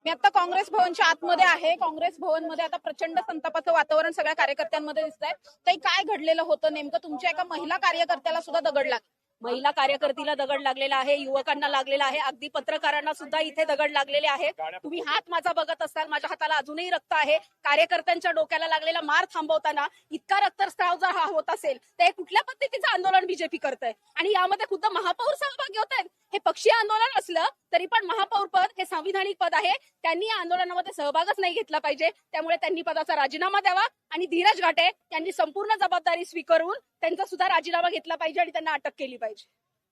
मी आता काँग्रेस भवनच्या आतमध्ये आहे. काँग्रेस भवन मध्ये आता प्रचंड संतापाचं वातावरण सगळ्या कार्यकर्त्यांमध्ये दिसतंय. ताई, काय घडलेलं होतं नेमकं? तुमच्या एका महिला कार्यकर्त्याला सुद्धा दगड लागला. महिला कार्यकर्तीला दगड लागलेला आहे, युवकांना लागलेला आहे, अगदी पत्रकारांना सुद्धा इथे दगड लागलेले आहेत. तुम्ही हात माझा बघत असाल, माझ्या हाताला अजूनही रक्त आहे. कार्यकर्त्यांच्या डोक्याला लागलेला मार थांबवताना इतका रक्तस्राव जर हा होत असेल तर कुठल्या पद्धतीचं आंदोलन बीजेपी करतंय? आणि यामध्ये खुद्द महापौर सहभागी होत आहेत. हे पक्षीय आंदोलन असलं तरी पण महापौर पद हे संविधानिक पद आहे. त्यांनी या आंदोलनामध्ये सहभागच नाही घेतला पाहिजे. त्यामुळे त्यांनी पदाचा राजीनामा द्यावा आणि धीरज घाटे यांनी संपूर्ण जबाबदारी स्वीकारून त्यांचा सुद्धा राजीनामा घेतला पाहिजे आणि त्यांना अटक केली पाहिजे.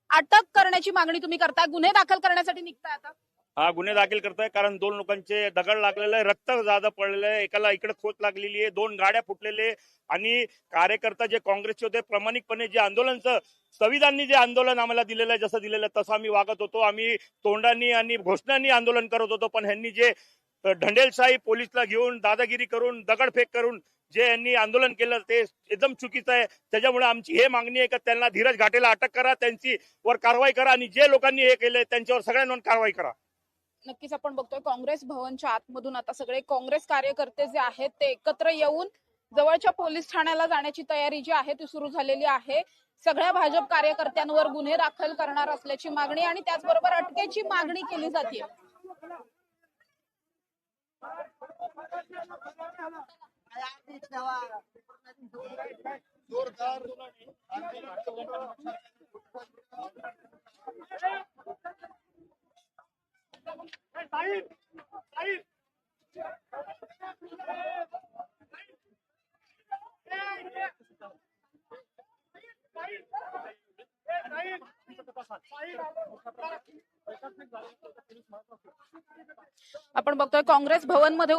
अटक करण्याची मागणी तुम्ही करताय, गुन्हे दाखल करण्यासाठी निघताय आता? हा, गुन्हे दाखल करताय कारण 2 लोकांचे दगड लागलेले आहे, रक्त जादा पडलेलं आहे, एकाला इकडे खोच लागलेली आहे, 2 गाड्या फुटलेले. आणि कार्यकर्ता जे काँग्रेसचे होते प्रामाणिकपणे जे आंदोलनचं संविधानाने जे आंदोलन आम्हाला दिलेलं आहे, जसं दिलेलं आहे तसं आम्ही वागत होतो. आम्ही तोंडांनी आणि घोषणांनी आंदोलन करत होतो. पण ह्यांनी जे ढंडेलशाही पोलिसला घेऊन दादागिरी करून दगडफेक करून जे यांनी आंदोलन केलं ते एकदम चुकीचं आहे. त्याच्यामुळे आमची हे मागणी आहे की त्यांना धीरज घाटेला अटक करा, त्यांची वर कारवाई करा आणि जे लोकांनी हे केलंय त्यांच्यावर सगळ्यांवर कारवाई करा. नक्कीच आपण बघतोय काँग्रेस भवनच्या आतमधून आता सगळे काँग्रेस कार्यकर्ते जे आहेत ते एकत्र येऊन जवळच्या पोलीस ठाण्याला जाण्याची तयारी जी आहे ती सुरू झालेली आहे. सगळ्या भाजप कार्यकर्त्यांवर गुन्हे दाखल करणार असल्याची मागणी आणि त्याचबरोबर अटकेची मागणी केली जाते. आपण बघतोय काँग्रेस भवन मध्ये